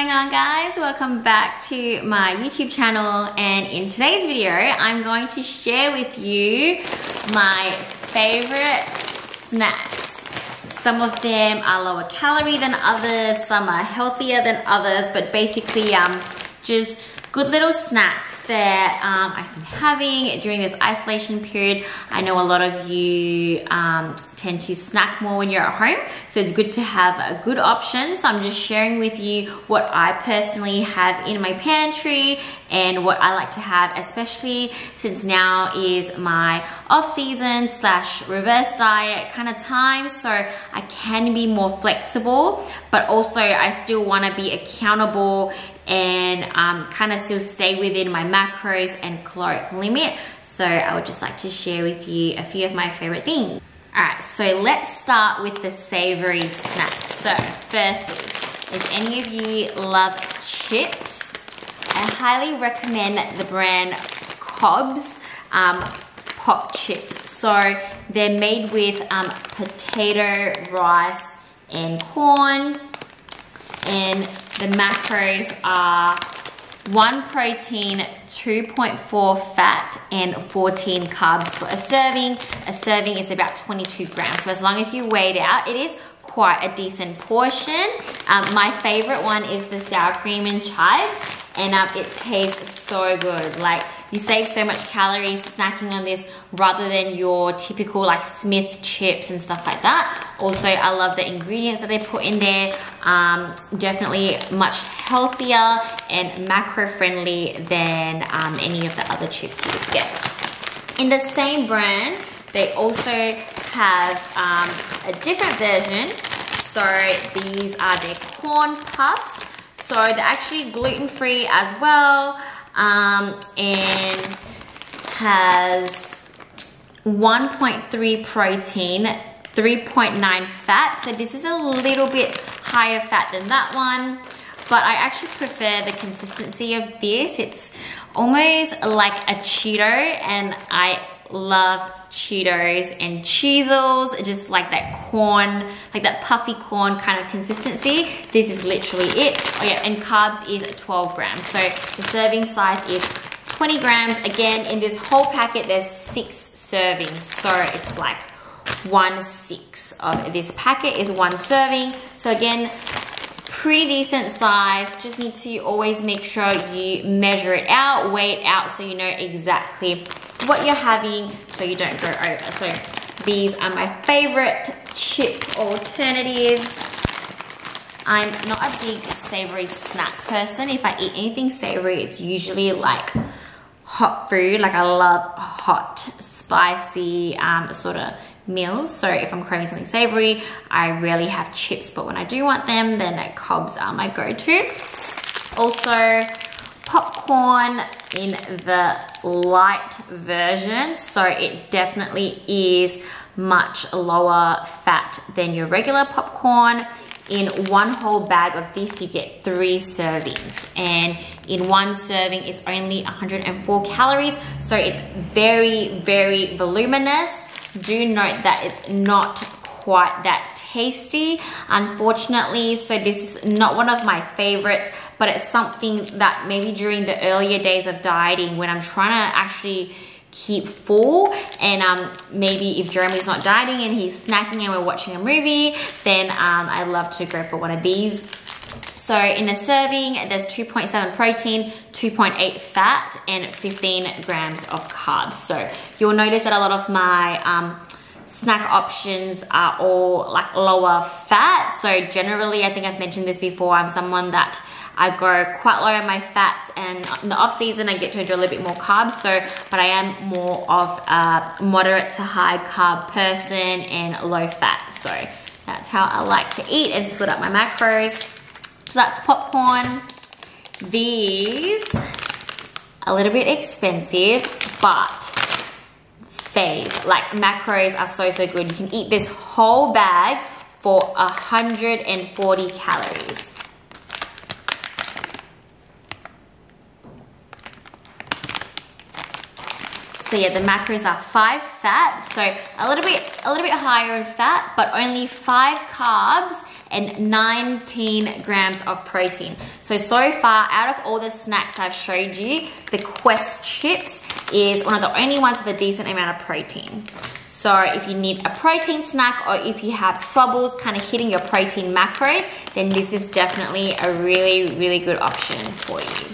going on, guys? Welcome back to my YouTube channel, and in today's video I'm going to share with you my favorite snacks. Some of them are lower calorie than others, some are healthier than others, but basically just good little snacks that I've been having during this isolation period. I know a lot of you tend to snack more when you're at home, so it's good to have a good option. So I'm just sharing with you what I personally have in my pantry and what I like to have, especially since now is my off-season / reverse diet kind of time, so I can be more flexible, but also I still want to be accountable and kind of still stay within my macros and caloric limit. So I would just like to share with you a few of my favorite things. Alright, so let's start with the savory snacks. So firstly, if any of you love chips, I highly recommend the brand Cobb's pop chips. So they're made with potato, rice and corn, and the macros are 1 protein, 2.4 fat, and 14 carbs for a serving. A serving is about 22 grams. So as long as you weigh it out, it is quite a decent portion. My favorite one is the sour cream and chives, and it tastes so good. Like, you save so much calories snacking on this rather than your typical like Smith chips and stuff like that. Also, I love the ingredients that they put in there. Definitely much healthier and macro friendly than any of the other chips you would get. In the same brand, they also have a different version. So these are their corn puffs. So they're actually gluten-free as well, and has 1.3 protein, 3.9 fat. So this is a little bit higher fat than that one, but I actually prefer the consistency of this. It's almost like a Cheeto, and I love Cheetos and Cheezels, just like that corn, like that puffy corn kind of consistency. This is literally it. Oh yeah, and carbs is 12 grams. So the serving size is 20 grams. Again, in this whole packet, there's 6 servings. So it's like 1/6 of this packet is 1 serving. So again, pretty decent size. Just need to always make sure you measure it out, weigh it out, so you know exactly what you're having so you don't go over. So these are my favorite chip alternatives. I'm not a big savory snack person. If I eat anything savory, it's usually like hot food. Like, I love hot, spicy sort of meals. So if I'm craving something savory, I rarely have chips, but when I do want them, then Cobb's are my go-to. Also, popcorn in the light version, so it definitely is much lower fat than your regular popcorn. In 1 whole bag of this, you get 3 servings, and in 1 serving is only 104 calories, so it's very, very voluminous. Do note that it's not quite that tasty, unfortunately. So this is not one of my favorites, but it's something that maybe during the earlier days of dieting, when I'm trying to actually keep full, and maybe if Jeremy's not dieting and he's snacking and we're watching a movie, then I love to go for one of these. So in a serving, there's 2.7 protein, 2.8 fat, and 15 grams of carbs. So you'll notice that a lot of my snack options are all like lower fat. So generally, I think I've mentioned this before, I'm someone that I go quite low on my fats, and in the off season I get to enjoy a little bit more carbs. So, but I am more of a moderate to high carb person and low fat. So that's how I like to eat and split up my macros. So that's popcorn. These, a little bit expensive, but fave. Like, macros are so, so good. You can eat this whole bag for 140 calories. So yeah, the macros are 5 fat, so a little bit higher in fat, but only 5 carbs and 19 grams of protein. So far, out of all the snacks I've showed you, the Quest chips is one of the only ones with a decent amount of protein. So if you need a protein snack, or if you have troubles kind of hitting your protein macros, then this is definitely a really good option for you.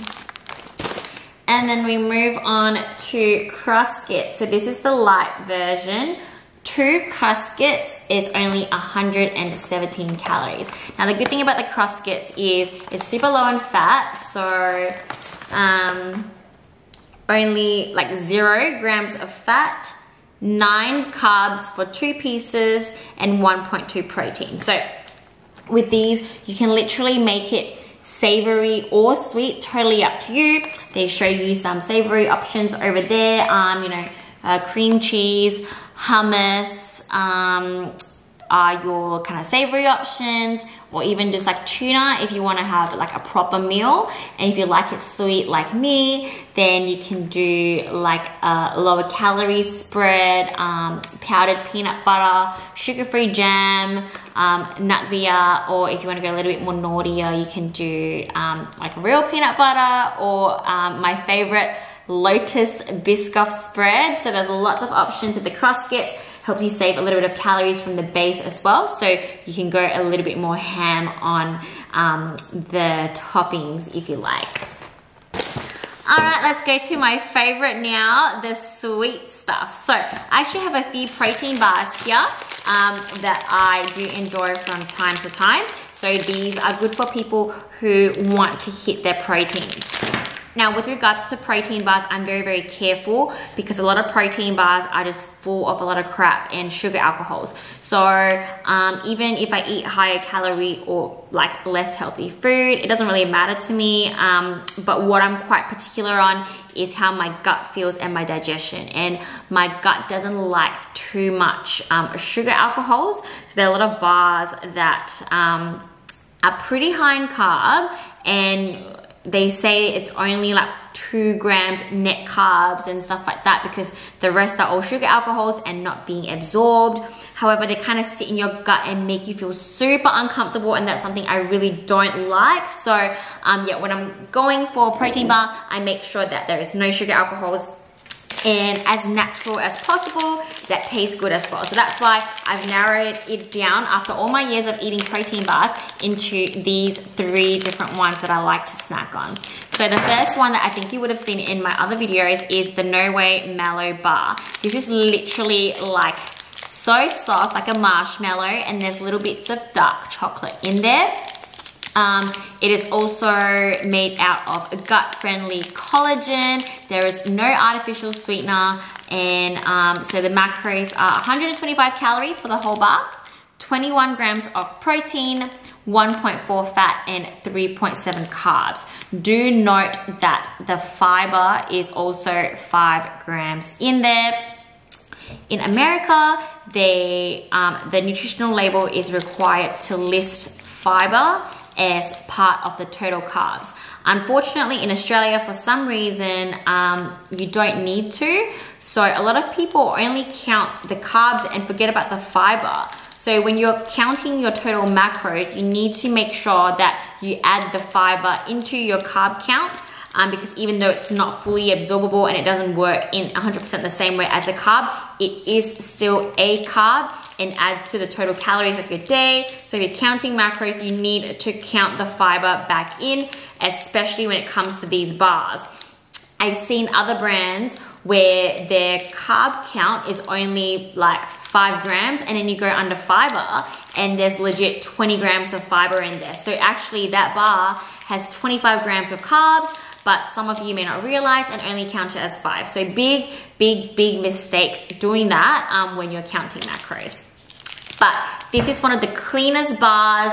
And then we move on to Cruskits. So this is the light version. 2 Cruskits is only 117 calories. Now the good thing about the Cruskits is it's super low in fat, so only like 0 grams of fat, 9 carbs for 2 pieces, and 1.2 protein. So with these, you can literally make it savory or sweet, totally up to you. They show you some savory options over there, you know, cream cheese, hummus, are your kind of savory options, or even just like tuna if you want to have like a proper meal. And if you like it sweet like me, then you can do like a lower calorie spread, powdered peanut butter, sugar-free jam, nut or if you want to go a little bit more naughtier, you can do like real peanut butter, or my favorite, Lotus Biscoff spread. So there's lots of options with the Cruskits. Helps you save a little bit of calories from the base as well, so you can go a little bit more ham on the toppings if you like. All right, let's go to my favorite now, the sweet stuff. So I actually have a few protein bars here that I do enjoy from time to time. So these are good for people who want to hit their protein. Now, with regards to protein bars, I'm very careful because a lot of protein bars are just full of a lot of crap and sugar alcohols. So even if I eat higher calorie or like less healthy food, it doesn't really matter to me. But what I'm quite particular on is how my gut feels and my digestion. And my gut doesn't like too much sugar alcohols. So there are a lot of bars that are pretty high in carb, and they say it's only like 2 grams net carbs and stuff like that, because the rest are all sugar alcohols and not being absorbed. However, they kind of sit in your gut and make you feel super uncomfortable, and that's something I really don't like. So yeah, when I'm going for a protein bar, I make sure that there is no sugar alcohols and as natural as possible, that tastes good as well. So that's why I've narrowed it down after all my years of eating protein bars into these 3 different ones that I like to snack on. So the first one that I think you would have seen in my other videos is the No Way Mallow Bar. This is literally like so soft, like a marshmallow, and there's little bits of dark chocolate in there. It is also made out of gut-friendly collagen. There is no artificial sweetener, and so the macros are 125 calories for the whole bar, 21 grams of protein, 1.4 fat, and 3.7 carbs. Do note that the fiber is also 5 grams in there. In America, the nutritional label is required to list fiber as part of the total carbs. Unfortunately, in Australia, for some reason, you don't need to. So a lot of people only count the carbs and forget about the fiber. So when you're counting your total macros, you need to make sure that you add the fiber into your carb count, because even though it's not fully absorbable and it doesn't work in 100% the same way as a carb, it is still a carb and adds to the total calories of your day. So if you're counting macros, you need to count the fiber back in, especially when it comes to these bars. I've seen other brands where their carb count is only like 5 grams, and then you go under fiber and there's legit 20 grams of fiber in there. So actually that bar has 25 grams of carbs, but some of you may not realize and only count it as 5. So big mistake doing that when you're counting macros. But this is one of the cleanest bars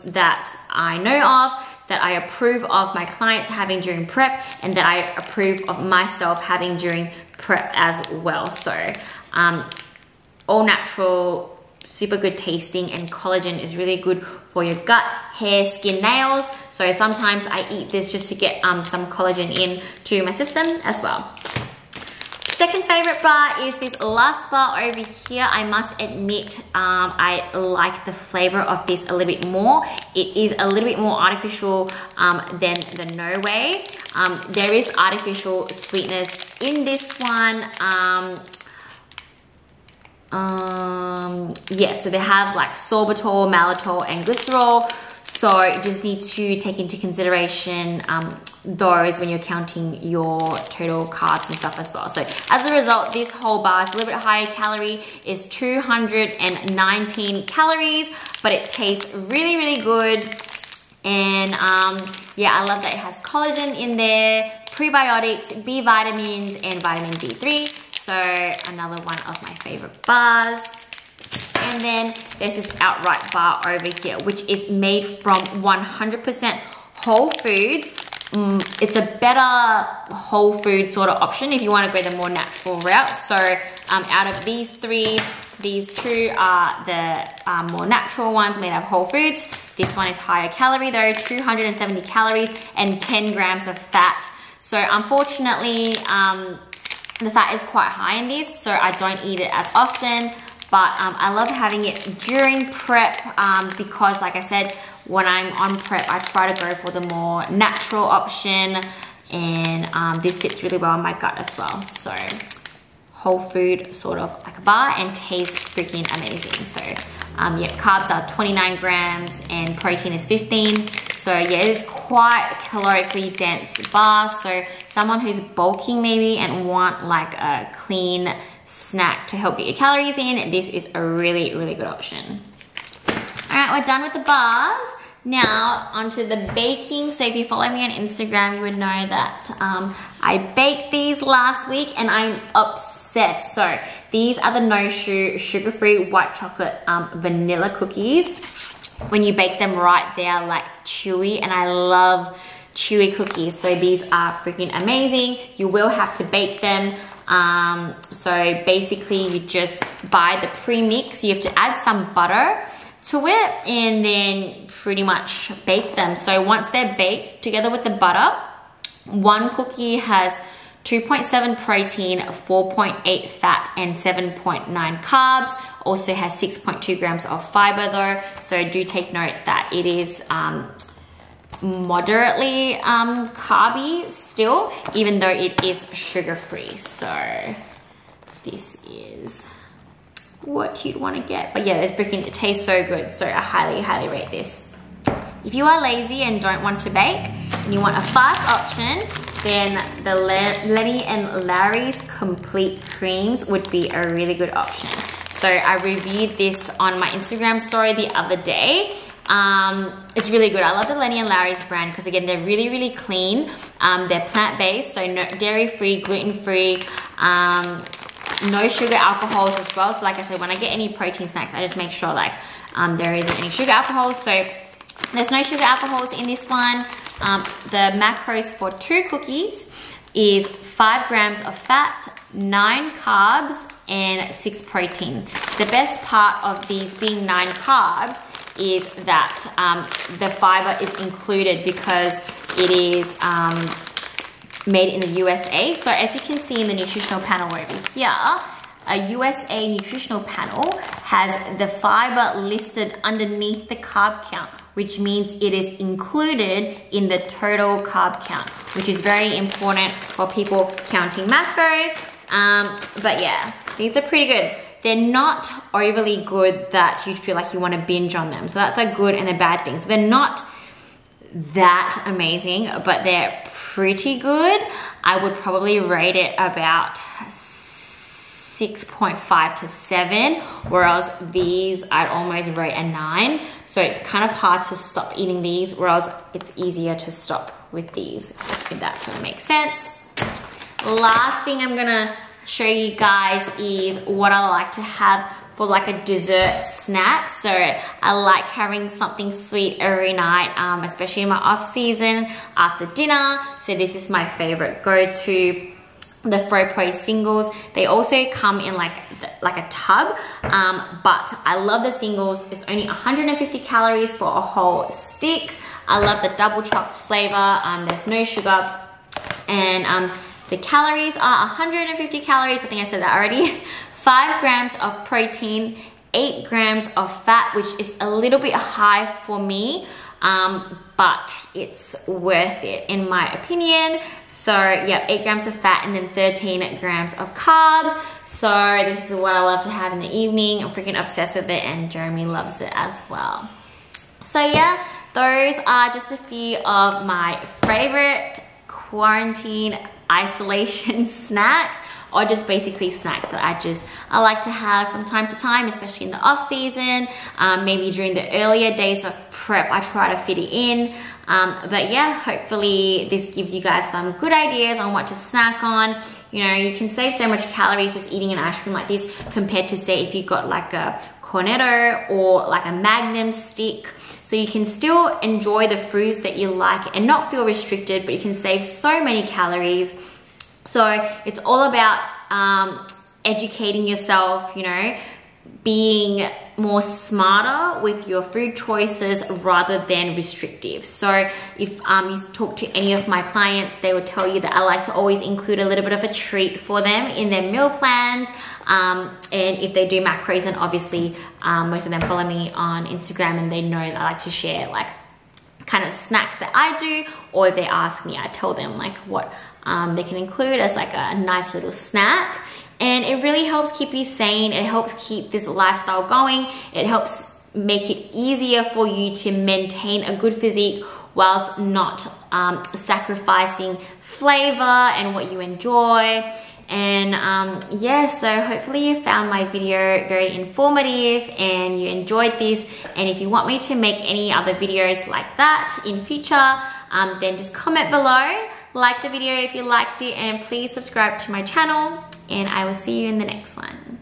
that I know of, that I approve of my clients having during prep, and that I approve of myself having during prep as well. So all natural, super good tasting, and collagen is really good for your gut, hair, skin, nails. So sometimes I eat this just to get some collagen in to my system as well. Second favorite bar is this last bar over here. I must admit, I like the flavor of this a little bit more. It is a little bit more artificial than the No Way. There is artificial sweetness in this one. Yeah, so they have like sorbitol, maltitol, and glycerol. So you just need to take into consideration those when you're counting your total carbs and stuff as well. So as a result, this whole bar is a little bit higher calorie, is 219 calories, but it tastes really, really good. And yeah, I love that it has collagen in there, prebiotics, B vitamins, and vitamin D3. So another one of my favorite bars. And then there's this outright bar over here, which is made from 100% whole foods. It's a better whole food sort of option if you want to go the more natural route. So out of these three, these two are the more natural ones made out of whole foods. This one is higher calorie though, 270 calories and 10 grams of fat. So unfortunately, the fat is quite high in this, so I don't eat it as often. But I love having it during prep because, like I said, when I'm on prep, I try to go for the more natural option, and this sits really well in my gut as well. So whole food sort of like a bar and tastes freaking amazing. So yeah, carbs are 29 grams and protein is 15. So yeah, it is quite calorically dense bar. So someone who's bulking maybe and want like a clean snack to help get your calories in, this is a really, really good option. All right, we're done with the bars. Now onto the baking. So if you follow me on Instagram, you would know that I baked these last week and I'm obsessed. So these are the no sugar-free white chocolate vanilla cookies. When you bake them right, they are like chewy, and I love chewy cookies. So these are freaking amazing. You will have to bake them. So basically you just buy the pre-mix. You have to add some butter to it and then pretty much bake them. So once they're baked together with the butter, one cookie has 2.7 protein, 4.8 fat, and 7.9 carbs. Also has 6.2 grams of fiber though. So do take note that it is moderately carby still, even though it is sugar-free. So this is what you'd want to get. But yeah, it tastes so good. So I highly, highly rate this. If you are lazy and don't want to bake and you want a fast option, then the Lenny and Larry's Complete Creams would be a really good option. So I reviewed this on my Instagram story the other day. It's really good. I love the Lenny and Larry's brand because again, they're really, really clean. They're plant-based, so no, dairy-free, gluten-free, no sugar alcohols as well. So like I said, when I get any protein snacks, I just make sure like there isn't any sugar alcohols. So there's no sugar alcohols in this one. The macros for 2 cookies is 5 grams of fat, 9 carbs, and 6 protein. The best part of these being 9 carbs is that the fiber is included because it is made in the USA. So as you can see in the nutritional panel over here, a USA nutritional panel has the fiber listed underneath the carb count, which means it is included in the total carb count, which is very important for people counting macros. But yeah, these are pretty good. They're not overly good that you feel like you want to binge on them. So that's a good and a bad thing. So they're not that amazing, but they're pretty good. I would probably rate it about 6.5 to 7, whereas these I'd almost rate a 9. So it's kind of hard to stop eating these, whereas it's easier to stop with these, if that sort of makes sense. Last thing I'm gonna show you guys is what I like to have for like a dessert snack. So I like having something sweet every night, especially in my off season after dinner. So this is my favorite go-to, the FroPro singles. They also come in like a tub, but I love the singles. It's only 150 calories for a whole stick. I love the double chocolate flavor. There's no sugar, and The calories are 150 calories, I think I said that already. 5 grams of protein, 8 grams of fat, which is a little bit high for me, but it's worth it in my opinion. So yeah, 8 grams of fat and then 13 grams of carbs. So this is what I love to have in the evening. I'm freaking obsessed with it, and Jeremy loves it as well. So yeah, those are just a few of my favorite quarantine isolation snacks, or just basically snacks that I like to have from time to time, especially in the off season. Maybe during the earlier days of prep, I try to fit it in. But yeah, hopefully this gives you guys some good ideas on what to snack on. You know, you can save so much calories just eating an ice cream like this compared to, say, if you got like a cornetto or like a Magnum stick. So you can still enjoy the foods that you like and not feel restricted, but you can save so many calories. So it's all about educating yourself, you know, being more smarter with your food choices rather than restrictive. So if you talk to any of my clients, they would tell you that I like to always include a little bit of a treat for them in their meal plans. And if they do macros, then obviously most of them follow me on Instagram, and they know that I like to share like kind of snacks that I do, or if they ask me, I tell them like what they can include as like a nice little snack. And it really helps keep you sane. It helps keep this lifestyle going. It helps make it easier for you to maintain a good physique whilst not sacrificing flavor and what you enjoy. And yeah, so hopefully you found my video very informative and you enjoyed this. And if you want me to make any other videos like that in future, then just comment below, like the video if you liked it, and please subscribe to my channel, and I will see you in the next one.